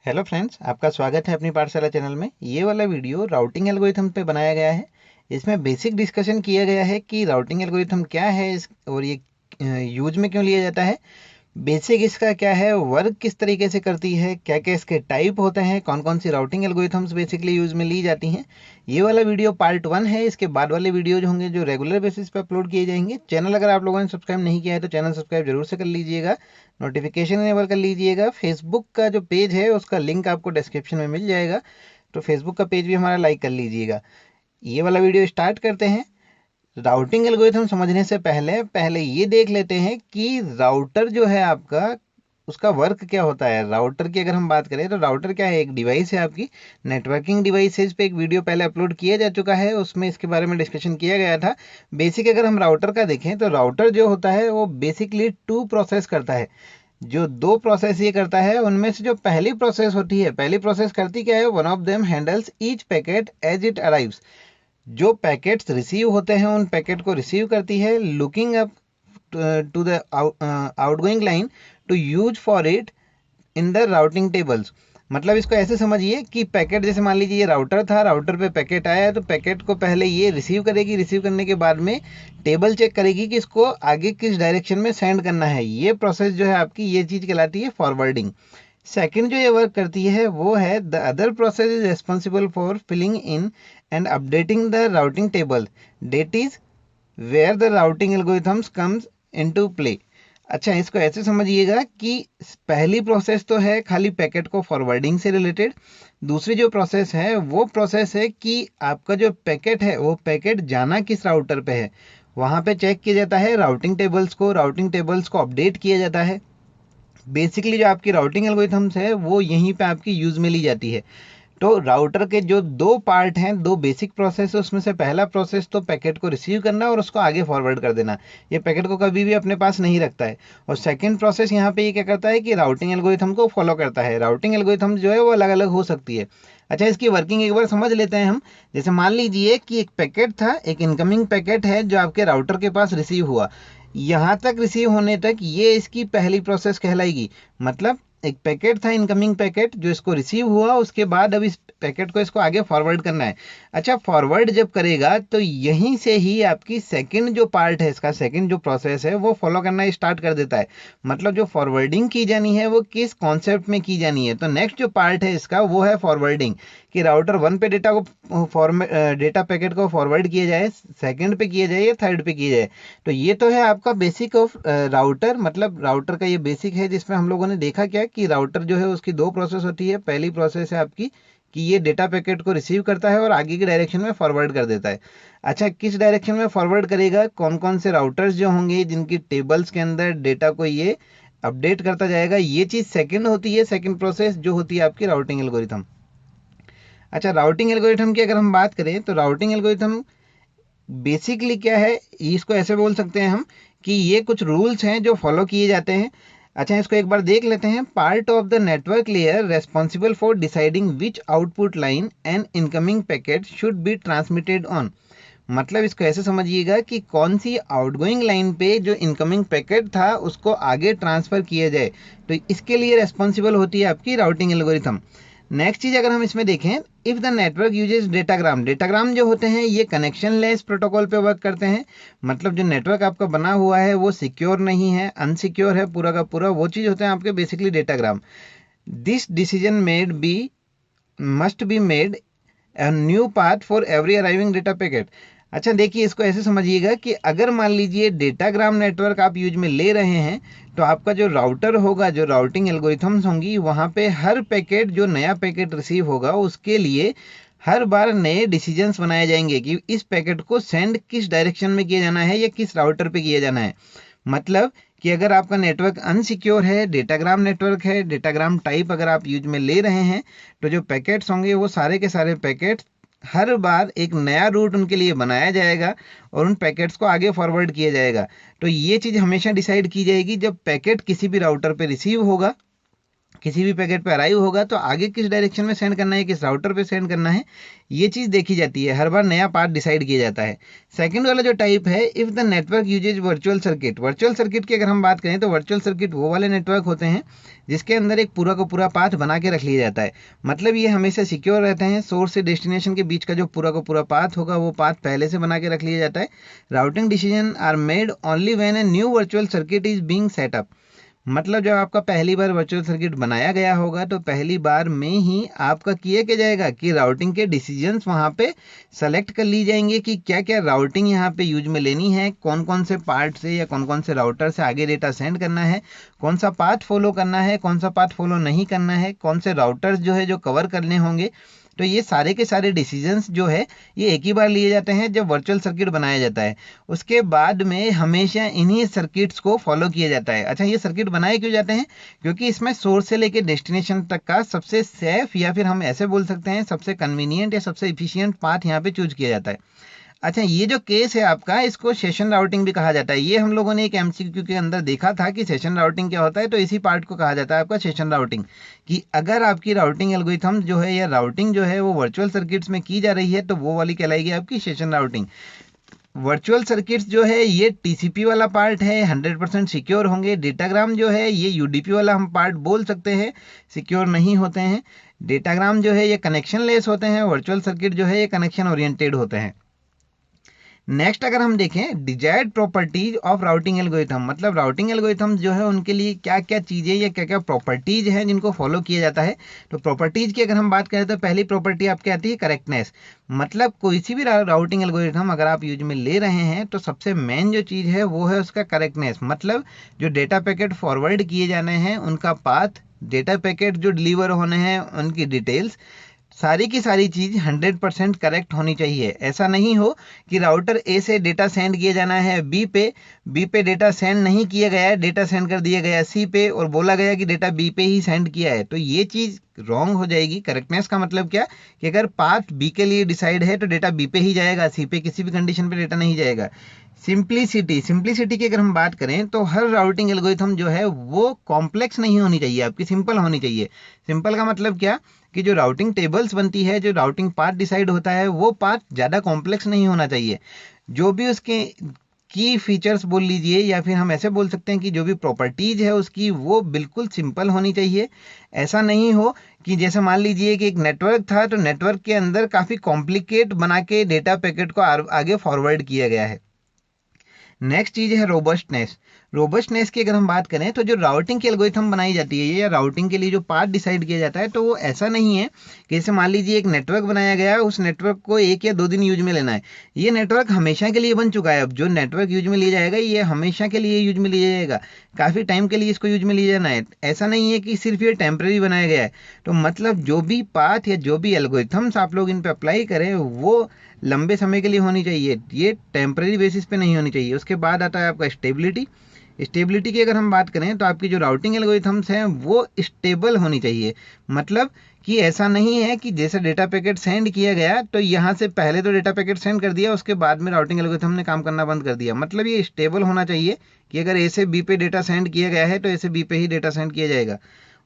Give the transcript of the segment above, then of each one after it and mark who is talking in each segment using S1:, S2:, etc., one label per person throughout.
S1: Hello friends, आपका स्वागत है अपनी पाठशाला चैनल में। ये वाला वीडियो राउटिंग एल्गोरिथम पे बनाया गया है। इसमें बेसिक डिस्कशन किया गया है कि राउटिंग एल्गोरिथम क्या है और ये यूज में क्यों लिया जाता है, बेसिक इसका क्या है, वर्क किस तरीके से करती है, क्या क्या इसके टाइप होते हैं, कौन कौन सी राउटिंग एल्गोरिथम्स बेसिकली यूज में ली जाती हैं। ये वाला वीडियो पार्ट 1 है। इसके बाद वाले वीडियो जो होंगे जो रेगुलर बेसिस पे अपलोड किए जाएंगे। चैनल अगर आप लोगों ने सब्सक्राइब नहीं किया है तो चैनल सब्सक्राइब जरूर से कर लीजिएगा, नोटिफिकेशन इनेबल कर लीजिएगा। फेसबुक का जो पेज है उसका लिंक आपको डिस्क्रिप्शन में मिल जाएगा, तो फेसबुक का पेज भी हमारा लाइक कर लीजिएगा। ये वाला वीडियो स्टार्ट करते हैं। राउटिंग एल्गोरिथम समझने से पहले पहले ये देख लेते हैं कि राउटर जो है आपका, उसका वर्क क्या होता है। राउटर की अगर हम बात करें तो राउटर क्या है, एक डिवाइस है आपकी। नेटवर्किंग डिवाइसेज पे एक वीडियो पहले अपलोड किया जा चुका है, उसमें इसके बारे में डिस्कशन किया गया था। बेसिक अगर हम राउटर का देखें तो राउटर जो होता है वो बेसिकली 2 प्रोसेस करता है। जो 2 प्रोसेस ये करता है उनमें से जो पहली प्रोसेस होती है, पहली प्रोसेस करती क्या है, one of them handles each packet as it arrives. जो पैकेट्स रिसीव होते हैं उन पैकेट को रिसीव करती है, looking up to the outgoing line to use for it in the routing tables. मतलब इसको ऐसे समझिए कि पैकेट, जैसे मान लीजिए ये राउटर था, राउटर पे पैकेट आया है तो पैकेट को पहले ये रिसीव करेगी, रिसीव करने के बाद में टेबल चेक करेगी कि इसको आगे किस डायरेक्शन में सेंड करना है। ये प्रोसेस जो है आपकी, ये चीज़ कहलाती है फॉरवर्डिंग। सेकंड जो ये वर्क करती है वो है the other process is responsible for filling in and updating the routing table, that is where the routing algorithms comes into play. अच्छा, इसको ऐसे समझिएगा कि पहली प्रोसेस तो है खाली पैकेट को फॉरवर्डिंग से रिलेटेड। दूसरी जो प्रोसेस है वो प्रोसेस है कि आपका जो पैकेट है वो पैकेट जाना किस राउटर पे है, वहाँ पे चेक किया जाता है राउटिंग टेबल्स को, राउटिंग टेबल्स को अपडेट किया जाता है। बेसिकली जो आपकी राउटिंग एल्गोरिथम्स है वो यहीं पे आपकी यूज में ली जाती है। तो राउटर के जो 2 पार्ट हैं, 2 बेसिक प्रोसेस है, उसमें से पहला प्रोसेस तो पैकेट को रिसीव करना और उसको आगे फॉरवर्ड कर देना। ये पैकेट को कभी भी अपने पास नहीं रखता है। और सेकंड प्रोसेस यहाँ पे ये क्या करता है कि राउटिंग एल्गोरिथम को फॉलो करता है। राउटिंग एल्गोरिथम जो है वो अलग अलग हो सकती है। अच्छा, इसकी वर्किंग एक बार समझ लेते हैं हम। जैसे मान लीजिए कि एक पैकेट था, एक इनकमिंग पैकेट है जो आपके राउटर के पास रिसीव हुआ। यहाँ तक रिसीव होने तक ये इसकी पहली प्रोसेस कहलाएगी। मतलब एक पैकेट था, इनकमिंग पैकेट, जो इसको रिसीव हुआ, उसके बाद अब इस पैकेट को इसको आगे फॉरवर्ड करना है। अच्छा, फॉरवर्ड जब करेगा तो यहीं से ही आपकी सेकंड जो पार्ट है, इसका सेकंड जो प्रोसेस है वो फॉलो करना स्टार्ट कर देता है। मतलब जो फॉरवर्डिंग की जानी है वो किस कॉन्सेप्ट में की जानी है, तो नेक्स्ट जो पार्ट है इसका वो है फॉरवर्डिंग। कि राउटर 1 पे डेटा पैकेट को फॉरवर्ड किया जाए, सेकंड पे किया जाए या थर्ड पे किया जाए। तो ये तो है आपका बेसिक ऑफ राउटर। मतलब राउटर का ये बेसिक है, जिसमें हम लोगों ने देखा क्या कि राउटर जो है उसकी 2 प्रोसेस होती है। पहली प्रोसेस है आपकी कि ये डेटा पैकेट को रिसीव करता है और आगे की डायरेक्शन में फॉरवर्ड कर देता है। अच्छा, किस डायरेक्शन में फॉरवर्ड करेगा, कौन कौन से राउटर्स जो होंगे जिनकी टेबल्स के अंदर डेटा को ये अपडेट करता जाएगा, ये चीज़ सेकंड होती है, सेकंड प्रोसेस जो होती है आपकी राउटिंग एल्गोरिथम। अच्छा, राउटिंग एल्गोरिथम की अगर हम बात करें तो राउटिंग एल्गोरिथम बेसिकली क्या है, इसको ऐसे बोल सकते हैं हम कि ये कुछ रूल्स हैं जो फॉलो किए जाते हैं। अच्छा, इसको एक बार देख लेते हैं। Part of the network layer responsible for deciding which output line and incoming packet should be transmitted on. मतलब इसको ऐसे समझिएगा कि कौन सी आउटगोइंग लाइन पे जो इनकमिंग पैकेट था उसको आगे ट्रांसफर किया जाए, तो इसके लिए रेस्पॉन्सिबल होती है आपकी राउटिंग एल्गोरिथम। नेक्स्ट चीज अगर हम इसमें देखें, if the network uses datagram. Datagram जो होते हैं ये कनेक्शन लेस प्रोटोकॉल पे वर्क करते हैं। मतलब जो नेटवर्क आपका बना हुआ है वो सिक्योर नहीं है, अनसिक्योर है पूरा का पूरा, वो चीज होते हैं आपके basically datagram. This decision made be must be made a new path for every arriving data packet। अच्छा देखिए, इसको ऐसे समझिएगा कि अगर मान लीजिए डेटाग्राम नेटवर्क आप यूज में ले रहे हैं तो आपका जो राउटर होगा, जो राउटिंग एल्गोरिथम्स होंगी, वहाँ पे हर पैकेट, जो नया पैकेट रिसीव होगा उसके लिए हर बार नए डिसीजंस बनाए जाएंगे कि इस पैकेट को सेंड किस डायरेक्शन में किया जाना है या किस राउटर पे किया जाना है। मतलब कि अगर आपका नेटवर्क अनसिक्योर है, डेटाग्राम नेटवर्क है, डेटाग्राम टाइप अगर आप यूज में ले रहे हैं, तो जो पैकेट्स होंगे वो सारे के सारे पैकेट्स हर बार एक नया रूट उनके लिए बनाया जाएगा और उन पैकेट्स को आगे फॉरवर्ड किया जाएगा। तो ये चीज़ हमेशा डिसाइड की जाएगी जब पैकेट किसी भी राउटर पे रिसीव होगा, किसी भी पैकेट पे अराइव होगा तो आगे किस डायरेक्शन में सेंड करना है, किस राउटर पे सेंड करना है, ये चीज़ देखी जाती है। हर बार नया पाथ डिसाइड किया जाता है। सेकंड वाला जो टाइप है, if the network uses virtual circuit. Virtual circuit की अगर हम बात करें तो वर्चुअल सर्किट वो वाले नेटवर्क होते हैं जिसके अंदर एक पूरा का पूरा पाथ बना के रख लिया जाता है। मतलब ये हमेशा सिक्योर रहते हैं। सोर्स से डेस्टिनेशन के बीच का जो पूरा का पूरा पाथ होगा वो पाथ पहले से बना के रख लिया जाता है। Routing decisions are made only when a new virtual circuit is being set up. मतलब जब आपका पहली बार वर्चुअल सर्किट बनाया गया होगा तो पहली बार में ही आपका किया क्या जाएगा कि राउटिंग के डिसीजंस वहाँ पे सेलेक्ट कर ली जाएंगे कि क्या क्या राउटिंग यहाँ पे यूज में लेनी है, कौन कौन से पार्ट से या कौन कौन से राउटर से आगे डेटा सेंड करना है, कौन सा पाथ फॉलो करना है, कौन सा पाथ फॉलो नहीं करना है, कौन से राउटर्स जो है जो कवर करने होंगे। तो ये सारे के सारे डिसीजंस जो है ये एक ही बार लिए जाते हैं जब वर्चुअल सर्किट बनाया जाता है। उसके बाद में हमेशा इन्हीं सर्किट्स को फॉलो किया जाता है। अच्छा, ये सर्किट बनाए क्यों जाते हैं? क्योंकि इसमें सोर्स से लेकर डेस्टिनेशन तक का सबसे सेफ या फिर हम ऐसे बोल सकते हैं सबसे कन्वीनियंट या सबसे इफिशियंट पाथ यहाँ पे चूज किया जाता है। अच्छा, ये जो केस है आपका, इसको सेशन राउटिंग भी कहा जाता है। ये हम लोगों ने एक एमसीक्यू के अंदर देखा था कि सेशन राउटिंग क्या होता है, तो इसी पार्ट को कहा जाता है आपका सेशन राउटिंग। कि अगर आपकी राउटिंग एल्गोरिथम जो है या राउटिंग जो है वो वर्चुअल सर्किट्स में की जा रही है तो वो वाली कहलाएगी आपकी सेशन राउटिंग। वर्चुअल सर्किट्स जो है ये टीसीपी वाला पार्ट है, 100% सिक्योर होंगे। डेटाग्राम जो है ये यूडीपी वाला हम पार्ट बोल सकते हैं, सिक्योर नहीं होते हैं। डेटाग्राम जो है ये कनेक्शन लेस होते हैं, वर्चुअल सर्किट जो है ये कनेक्शन ओरिएंटेड होते हैं। नेक्स्ट अगर हम देखें desired properties of routing algorithm, मतलब राउटिंग एल्गोरिथम जो है उनके लिए क्या क्या चीज़ें या क्या क्या प्रॉपर्टीज हैं जिनको फॉलो किया जाता है। तो प्रॉपर्टीज की अगर हम बात करें तो पहली प्रॉपर्टी आपकी आती है करेक्टनेस। मतलब कोई सी भी राउटिंग एल्गोरिथम अगर आप यूज में ले रहे हैं तो सबसे मेन जो चीज़ है वो है उसका करेक्टनेस। मतलब जो डेटा पैकेट फॉरवर्ड किए जाने हैं उनका पाथ, डेटा पैकेट जो डिलीवर होने हैं उनकी डिटेल्स, सारी की सारी चीज़ 100% करेक्ट होनी चाहिए। ऐसा नहीं हो कि राउटर ए से डेटा सेंड किया जाना है बी पे डेटा सेंड नहीं किया गया है, डेटा सेंड कर दिया गया सी पे और बोला गया कि डेटा बी पे ही सेंड किया है, तो ये चीज़ रॉन्ग हो जाएगी। करेक्टनेस का मतलब क्या कि अगर पाथ बी के लिए डिसाइड है तो डेटा बी पे ही जाएगा, सी पे किसी भी कंडीशन पे डेटा नहीं जाएगा। सिंप्लिसिटी की अगर हम बात करें तो हर राउटिंग एल्गोरिथम जो है वो कॉम्प्लेक्स नहीं होनी चाहिए, आपकी सिंपल होनी चाहिए। सिंपल का मतलब क्या कि जो राउटिंग टेबल्स बनती है, जो राउटिंग पाथ डिसाइड होता है वो पाथ ज़्यादा कॉम्प्लेक्स नहीं होना चाहिए। जो भी उसके की फीचर्स बोल लीजिए या फिर हम ऐसे बोल सकते हैं कि जो भी प्रॉपर्टीज है उसकी वो बिल्कुल सिंपल होनी चाहिए। ऐसा नहीं हो कि जैसे मान लीजिए कि एक नेटवर्क था तो नेटवर्क के अंदर काफ़ी कॉम्प्लिकेट बना के डेटा पैकेट को आगे फॉरवर्ड किया गया है। नेक्स्ट चीज़ है रोबस्टनेस। रोबस्टनेस की अगर हम बात करें तो जो राउटिंग की एल्गोरिथम बनाई जाती है या राउटिंग के लिए जो पाथ डिसाइड किया जाता है तो वो ऐसा नहीं है कि जैसे मान लीजिए एक नेटवर्क बनाया गया है, उस नेटवर्क को 1 या 2 दिन यूज में लेना है। ये नेटवर्क हमेशा के लिए बन चुका है। अब जो नेटवर्क यूज में लिया जाएगा ये हमेशा के लिए यूज में लिया जाएगा, काफ़ी टाइम के लिए इसको यूज में लिया जाना है। ऐसा नहीं है कि सिर्फ ये टेम्प्रेरी बनाया गया है। तो मतलब जो भी पाथ या जो भी एल्गोरिथम्स आप लोग इन पर अप्लाई करें वो लंबे समय के लिए होनी चाहिए, ये टेम्परेरी बेसिस पे नहीं होनी चाहिए। उसके बाद आता है आपका स्टेबिलिटी। स्टेबिलिटी की अगर हम बात करें तो आपकी जो राउटिंग एल्गोरिथम्स हैं वो स्टेबल होनी चाहिए। मतलब कि ऐसा नहीं है कि जैसे डेटा पैकेट सेंड किया गया तो यहाँ से पहले तो डेटा पैकेट सेंड कर दिया, उसके बाद में राउटिंग एल्गोरिथम ने काम करना बंद कर दिया। मतलब ये स्टेबल होना चाहिए कि अगर ए से बी पे डेटा सेंड किया गया है तो ए से बी पे ही डेटा सेंड किया जाएगा।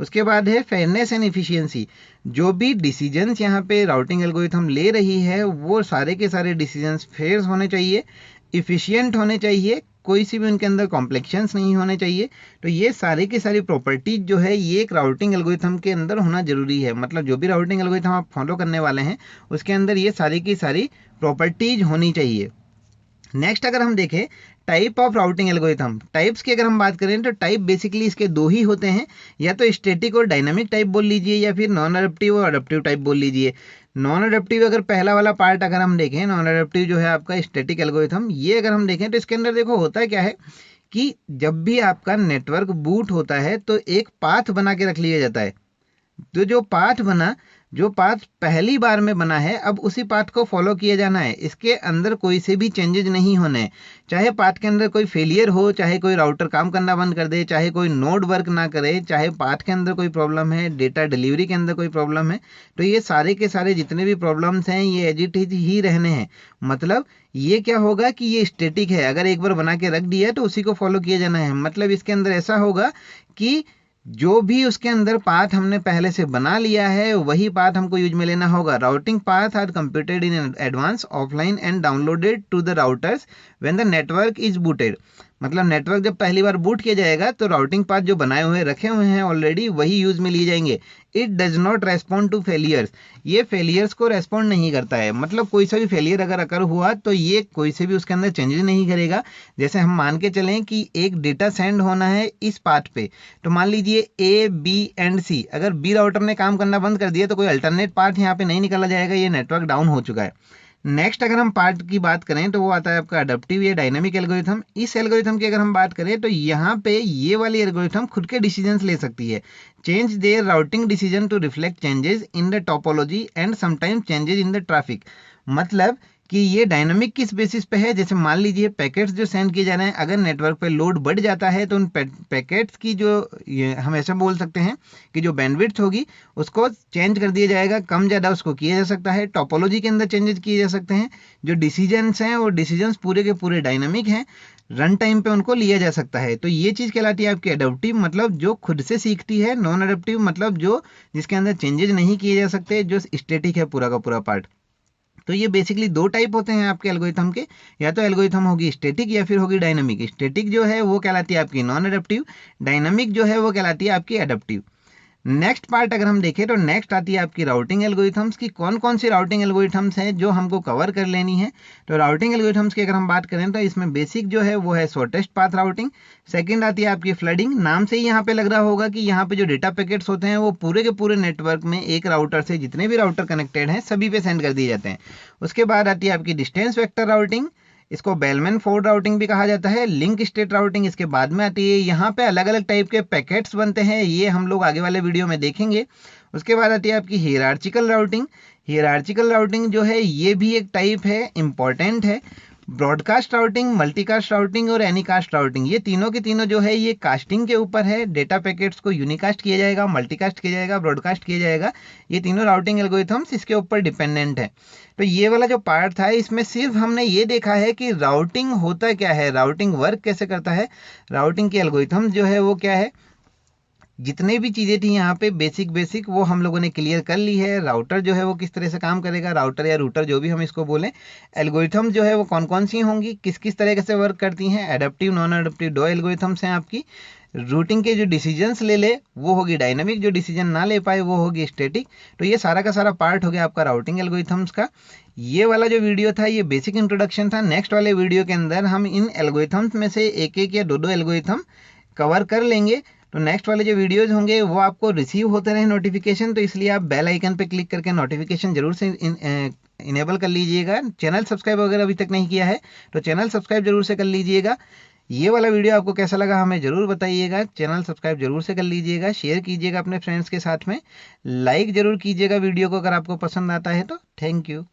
S1: उसके बाद है फेयरनेस एंड इफिशियंसी। जो भी डिसीजंस यहाँ पे राउटिंग एल्गोरिथम ले रही है वो सारे के सारे डिसीजंस फेयर होने चाहिए, इफिशियंट होने चाहिए, कोई सी भी उनके अंदर कॉम्प्लेक्शंस नहीं होने चाहिए। तो ये सारी की सारी प्रॉपर्टीज जो है ये एक राउटिंग एल्गोरिथम के अंदर होना जरूरी है। मतलब जो भी राउटिंग एल्गोरिथम आप फॉलो करने वाले हैं उसके अंदर ये सारी की सारी प्रॉपर्टीज होनी चाहिए। नेक्स्ट अगर हम देखें type of routing algorithm, types की अगर हम बात करें तो टाइप बेसिकली इसके 2 ही होते हैं, या तो स्टैटिक और डायनामिक टाइप बोल लीजिए या फिर नॉन अडप्टिव और अडप्टिव टाइप बोल लीजिए। नॉन अडप्टिव अगर पहला वाला पार्ट अगर हम देखें, नॉन अडप्टिव जो है आपका स्टैटिक एल्गोरिथम, ये अगर हम देखें तो इसके अंदर देखो होता क्या है कि जब भी आपका नेटवर्क बूट होता है तो एक पाथ बना के रख लिया जाता है। तो जो पाथ पहली बार में बना है अब उसी पाथ को फॉलो किया जाना है, इसके अंदर कोई से भी चेंजेस नहीं होने। चाहे पाथ के अंदर कोई फेलियर हो, चाहे कोई राउटर काम करना बंद कर दे, चाहे कोई नोड वर्क ना करे, चाहे पाथ के अंदर कोई प्रॉब्लम है, डेटा डिलीवरी के अंदर कोई प्रॉब्लम है, तो ये सारे के सारे जितने भी प्रॉब्लम्स हैं ये एज इट इज ही रहने हैं। मतलब ये क्या होगा कि ये स्टैटिक है, अगर एक बार बना के रख दिया है तो उसी को फॉलो किया जाना है। मतलब इसके अंदर ऐसा होगा कि जो भी उसके अंदर पाथ हमने पहले से बना लिया है वही पाथ हमको यूज में लेना होगा। Routing paths are computed in advance offline and downloaded to the routers when the network is booted. मतलब नेटवर्क जब पहली बार बूट किया जाएगा तो राउटिंग पाथ जो बनाए हुए रखे हुए हैं ऑलरेडी वही यूज में लिए जाएंगे। It does not respond to failures, ये फेलियर्स को रेस्पॉन्ड नहीं करता है। मतलब कोई सा भी फेलियर अगर अकर हुआ तो ये कोई से भी उसके अंदर चेंजेस नहीं करेगा। जैसे हम मान के चलें कि एक डेटा सेंड होना है इस पाथ पे, तो मान लीजिए ए बी एंड सी, अगर बी राउटर ने काम करना बंद कर दिया तो कोई अल्टरनेट पाथ यहाँ पे नहीं निकाला जाएगा, ये नेटवर्क डाउन हो चुका है। नेक्स्ट अगर हम पार्ट की बात करें तो वो आता है आपका अडप्टिव या डायनामिक एल्गोरिथम। इस एल्गोरिथम की अगर हम बात करें तो यहाँ पे ये वाली एल्गोरिथम खुद के डिसीजंस ले सकती है। Change their routing decision to reflect changes in the topology and sometimes changes in the traffic. मतलब कि ये डायनामिक किस बेसिस पे है, जैसे मान लीजिए पैकेट्स जो सेंड किए जा रहे हैं, अगर नेटवर्क पे लोड बढ़ जाता है तो उन पैकेट्स की जो हम ऐसा बोल सकते हैं कि जो बैंडविड्थ होगी उसको चेंज कर दिया जाएगा, कम ज़्यादा उसको किया जा सकता है। टोपोलॉजी के अंदर चेंजेस किए जा सकते हैं। जो डिसीजंस हैं वो डिसीजंस पूरे के पूरे डायनामिक हैं, रन टाइम पे उनको लिया जा सकता है। तो ये चीज़ कहलाती है आपकी अडप्टिव, मतलब जो खुद से सीखती है। नॉन अडप्टिव मतलब जो जिसके अंदर चेंजेस नहीं किए जा सकते, जो स्टैटिक है पूरा का पूरा पार्ट। तो ये बेसिकली दो टाइप होते हैं आपके एल्गोरिथम के, या तो एल्गोरिथम होगी स्टैटिक या फिर होगी डायनामिक। स्टैटिक जो है वो कहलाती है आपकी नॉन अडप्टिव, डायनामिक जो है वो कहलाती है आपकी अडप्टिव। नेक्स्ट पार्ट अगर हम देखें तो नेक्स्ट आती है आपकी राउटिंग एल्गोरिथम्स की। कौन कौन सी राउटिंग एल्गोरिथम्स हैं जो हमको कवर कर लेनी है। तो राउटिंग एल्गोरिथम्स की अगर हम बात करें तो इसमें बेसिक जो है वो है शॉर्टेस्ट पाथ राउटिंग। सेकंड आती है आपकी फ्लडिंग। नाम से ही यहाँ पे लग रहा होगा कि यहाँ पे जो डेटा पैकेट्स होते हैं वो पूरे के पूरे नेटवर्क में एक राउटर से जितने भी राउटर कनेक्टेड हैं सभी पे सेंड कर दिए जाते हैं। उसके बाद आती है आपकी डिस्टेंस वेक्टर राउटिंग, इसको बेलमैन फोर्ड राउटिंग भी कहा जाता है। लिंक स्टेट राउटिंग इसके बाद में आती है। यहाँ पे अलग अलग टाइप के पैकेट्स बनते हैं, ये हम लोग आगे वाले वीडियो में देखेंगे। उसके बाद आती है आपकी हियरार्चिकल राउटिंग। हियरार्चिकल राउटिंग जो है ये भी एक टाइप है, इंपॉर्टेंट है। ब्रॉडकास्ट राउटिंग, मल्टीकास्ट राउटिंग और एनीकास्ट राउटिंग, ये तीनों के तीनों जो है ये कास्टिंग के ऊपर है। डेटा पैकेट्स को यूनिकास्ट किया जाएगा, मल्टीकास्ट किया जाएगा, ब्रॉडकास्ट किया जाएगा। ये तीनों राउटिंग एल्गोरिथम्स इसके ऊपर डिपेंडेंट है। तो ये वाला जो पार्ट था इसमें सिर्फ हमने ये देखा है कि राउटिंग होता क्या है, राउटिंग वर्क कैसे करता है, राउटिंग की एल्गोरिथम जो है वो क्या है। जितने भी चीज़ें थी यहाँ पे बेसिक वो हम लोगों ने क्लियर कर ली है। राउटर जो है वो किस तरह से काम करेगा, राउटर या रूटर जो भी हम इसको बोलें। एल्गोरिथम जो है वो कौन कौन सी होंगी, किस किस तरीके से वर्क करती हैं। एडप्टिव, नॉन एडप्टिव दो एल्गोरिथम्स हैं आपकी। रूटिंग के जो डिसीजंस ले वो होगी डायनामिक, जो डिसीजन ना ले पाए वो होगी स्टैटिक। तो ये सारा का सारा पार्ट हो गया आपका राउटिंग एल्गोरिथम्स का। ये वाला जो वीडियो था ये बेसिक इंट्रोडक्शन था। नेक्स्ट वाले वीडियो के अंदर हम इन एल्गोरिथम्स में से एक एक या दो एल्गोरिथम कवर कर लेंगे। तो नेक्स्ट वाले जो वीडियोज होंगे वो आपको रिसीव होते रहे नोटिफिकेशन, तो इसलिए आप बेल आइकन पे क्लिक करके नोटिफिकेशन जरूर से इनेबल कर लीजिएगा। चैनल सब्सक्राइब अगर अभी तक नहीं किया है तो चैनल सब्सक्राइब जरूर से कर लीजिएगा। ये वाला वीडियो आपको कैसा लगा हमें जरूर बताइएगा। चैनल सब्सक्राइब जरूर से कर लीजिएगा, शेयर कीजिएगा अपने फ्रेंड्स के साथ में, लाइक जरूर कीजिएगा वीडियो को अगर आपको पसंद आता है तो। Thank you.